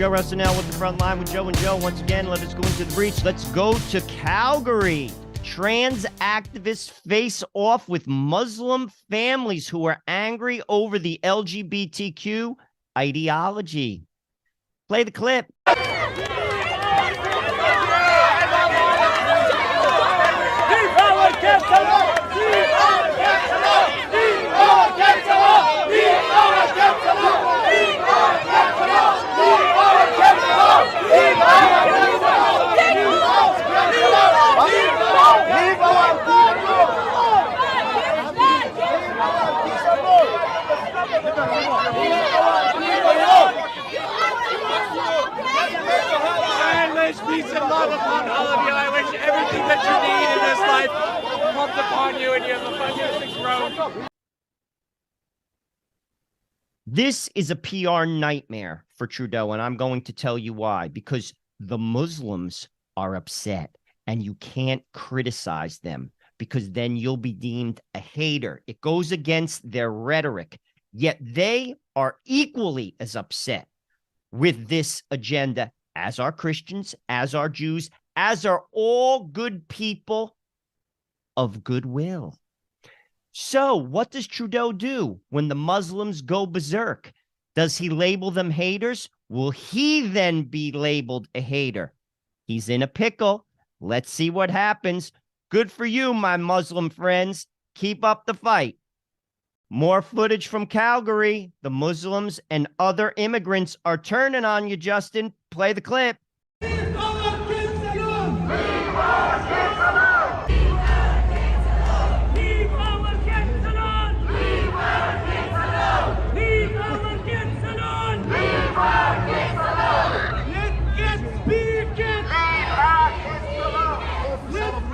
Joe Russell with the front line with Joe and Joe. Once again, let us go into the breach. Let's go to Calgary. Trans activists face off with Muslim families who are angry over the LGBTQ ideology. Play the clip. Peace and love upon all of you. I wish everything that you need in this life comes upon you and you have abundance and growth. This is a PR nightmare for Trudeau, and I'm going to tell you why. Because the Muslims are upset, and you can't criticize them because then you'll be deemed a hater. It goes against their rhetoric, yet they are equally as upset with this agenda as are Christians, as are Jews, as are all good people of goodwill. So what does Trudeau do when the Muslims go berserk? Does he label them haters? Will he then be labeled a hater? He's in a pickle. Let's see what happens. Good for you, my Muslim friends. Keep up the fight. More footage from Calgary. The Muslims and other immigrants are turning on you, Justin. Play the clip. Leave our kids alone! Leave our kids alone! Leave our kids alone! Leave our kids alone! Leave our kids alone! Leave our kids alone! Let kids be kids! Leave our kids alone! Let kids be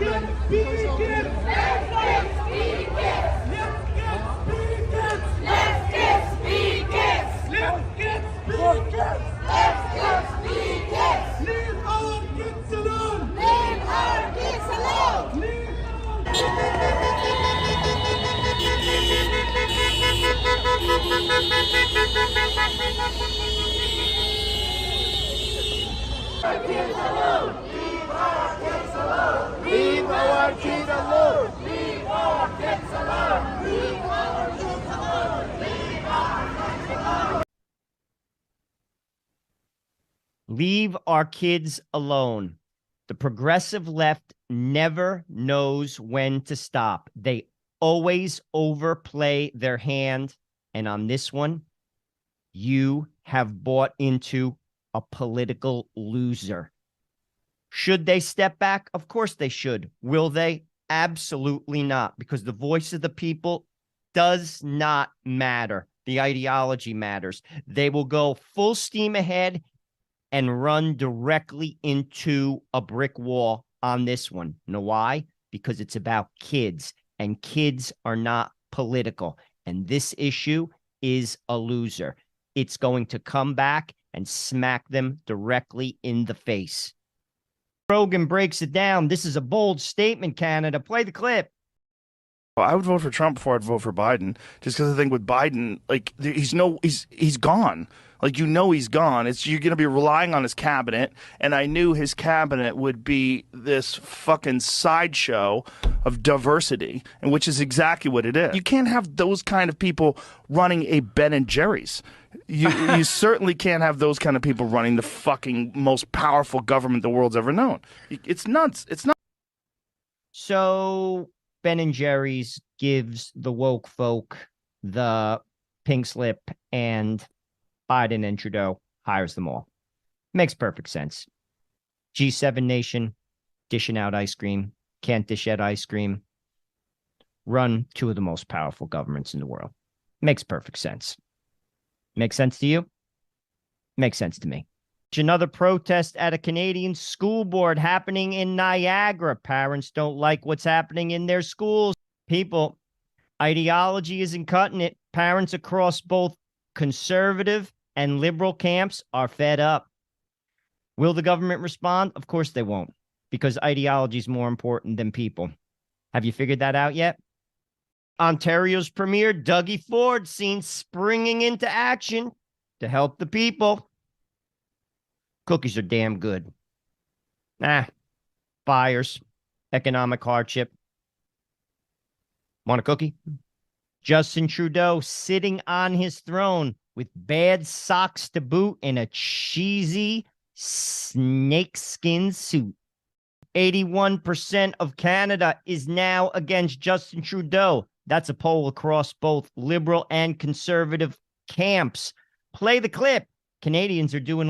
kids! Let kids be kids! Let kids be kids! Let kids be kids! Let kids be kids! Leave our kids alone! Leave our kids alone! Leave our kids alone! Leave our kids alone! Leave our kids alone! Leave our kids alone! Leave our kids alone! Leave our kids alone! Leave our kids alone. The progressive left never knows when to stop. They always overplay their hand. And on this one, you have bought into a political loser. Should they step back? Of course they should. Will they? Absolutely not, because the voice of the people does not matter. The ideology matters. They will go full steam ahead and run directly into a brick wall on this one. You know why? Because it's about kids, and kids are not political. And this issue is a loser. It's going to come back and smack them directly in the face. Rogan breaks it down. This is a bold statement, Canada. Play the clip. I would vote for Trump before I'd vote for Biden, just because I think with Biden, like he's gone. Like, you know, he's gone. You're going to be relying on his cabinet, and I knew his cabinet would be this fucking sideshow of diversity, and which is exactly what it is. You can't have those kind of people running a Ben and Jerry's. You certainly can't have those kind of people running the fucking most powerful government the world's ever known. It's nuts. It's not. So Ben and Jerry's gives the woke folk the pink slip, and Biden and Trudeau hires them all. Makes perfect sense. G7 nation, dishing out ice cream, can't dish out ice cream. Run two of the most powerful governments in the world. Makes perfect sense. Makes sense to you? Makes sense to me. Another protest at a Canadian school board happening in Niagara. Parents don't like what's happening in their schools. People, ideology isn't cutting it. Parents across both conservative and liberal camps are fed up. Will the government respond? Of course they won't, because ideology is more important than people. Have you figured that out yet? Ontario's Premier Dougie Ford seen springing into action to help the people. Cookies are damn good. Fires, economic hardship. Want a cookie? Justin Trudeau sitting on his throne with bad socks to boot and a cheesy snakeskin suit. 81% of Canada is now against Justin Trudeau. That's a poll across both liberal and conservative camps. Play the clip. Canadians are doing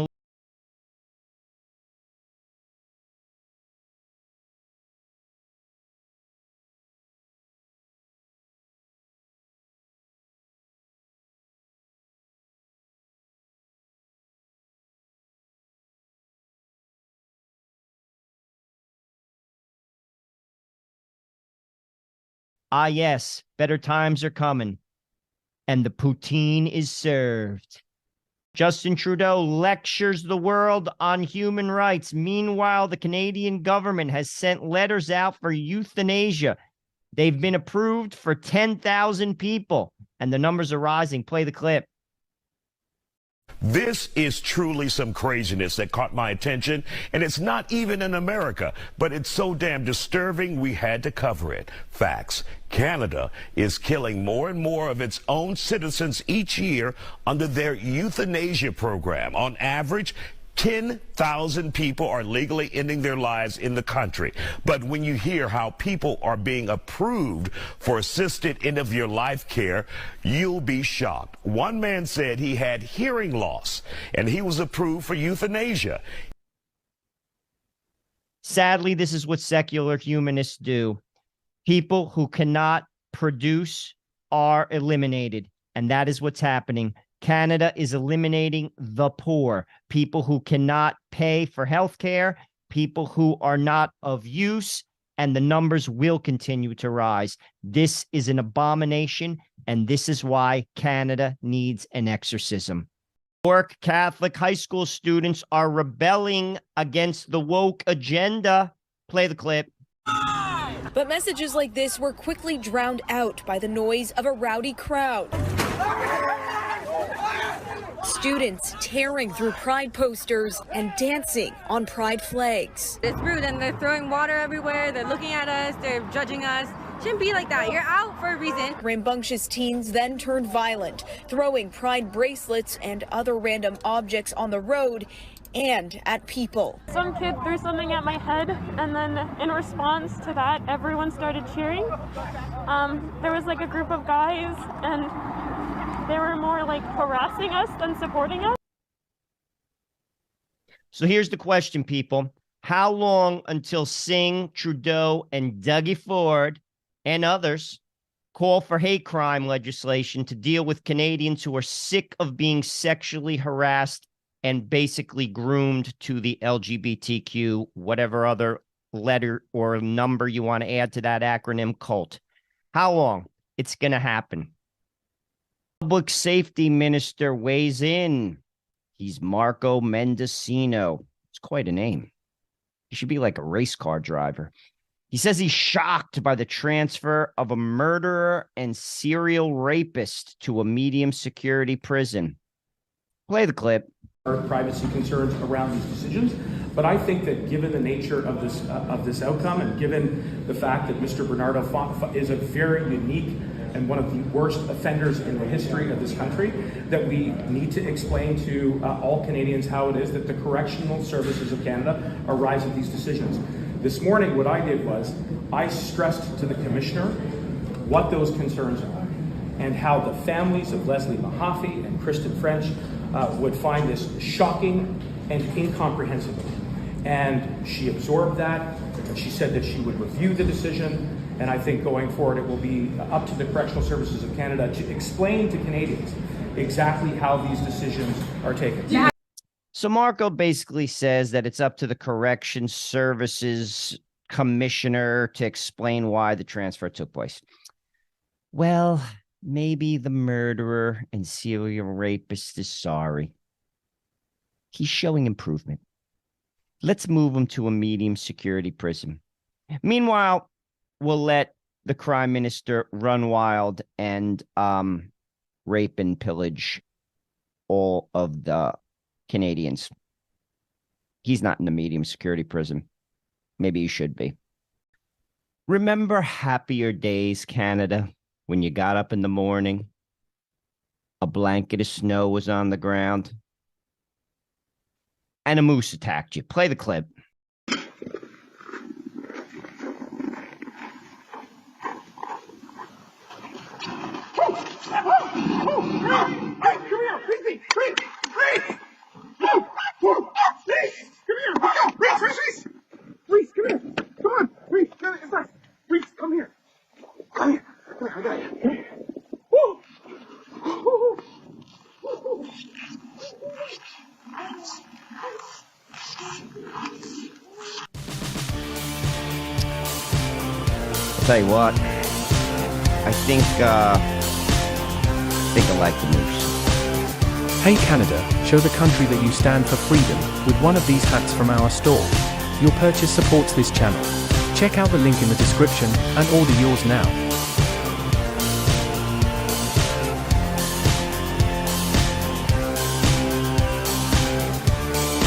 a yes, better times are coming. And the poutine is served. Justin Trudeau lectures the world on human rights. Meanwhile, the Canadian government has sent letters out for euthanasia. They've been approved for 10,000 people, and the numbers are rising. Play the clip. This is truly some craziness that caught my attention, and it's not even in America, but it's so damn disturbing we had to cover it. Facts. Canada is killing more and more of its own citizens each year under their euthanasia program. On average, 10,000 people are legally ending their lives in the country. But when you hear how people are being approved for assisted end-of-your-life care, you'll be shocked. One man said he had hearing loss, and he was approved for euthanasia. Sadly, this is what secular humanists do. People who cannot produce are eliminated, and that is what's happening. Canada is eliminating the poor, people who cannot pay for health care, people who are not of use, and the numbers will continue to rise. This is an abomination, and this is why Canada needs an exorcism. York Catholic high school students are rebelling against the woke agenda. Play the clip. But messages like this were quickly drowned out by the noise of a rowdy crowd. Students tearing through pride posters and dancing on pride flags. It's rude, and they're throwing water everywhere. They're looking at us. They're judging us. Shouldn't be like that. You're out for a reason. Rambunctious teens then turned violent, throwing pride bracelets and other random objects on the road and at people. Some kid threw something at my head, and then in response to that, everyone started cheering. There was like a group of guys, and they were more like harassing us than supporting us. So here's the question, people. How long until Singh, Trudeau, and Dougie Ford and others call for hate crime legislation to deal with Canadians who are sick of being sexually harassed and basically groomed to the LGBTQ, whatever other letter or number you want to add to that acronym, cult? How long? It's going to happen. Public Safety Minister weighs in. He's Marco Mendocino. It's quite a name. He should be like a race car driver. He says he's shocked by the transfer of a murderer and serial rapist to a medium security prison. Play the clip. Privacy concerns around these decisions, but I think that given the nature of this outcome, and given the fact that Mr. Bernardo is a very unique and one of the worst offenders in the history of this country, that we need to explain to all Canadians how it is that the Correctional Services of Canada arrives at these decisions. This morning, what I did was I stressed to the Commissioner what those concerns are and how the families of Leslie Mahaffey and Kristen French would find this shocking and incomprehensible. And she absorbed that, and she said that she would review the decision. And I think going forward, it will be up to the Correctional Services of Canada to explain to Canadians exactly how these decisions are taken. Yeah. So Marco basically says that it's up to the Correction Services Commissioner to explain why the transfer took place. Well, maybe the murderer and serial rapist is sorry. He's showing improvement. Let's move him to a medium security prison. Meanwhile, we'll let the crime minister run wild and rape and pillage all of the Canadians. He's not in the medium security prison. Maybe he should be. Remember happier days, Canada, when you got up in the morning, a blanket of snow was on the ground, and a moose attacked you. Play the clip. Tell you what, I think I like the moose. Hey Canada, show the country that you stand for freedom with one of these hats from our store. Your purchase supports this channel. Check out the link in the description and order yours now.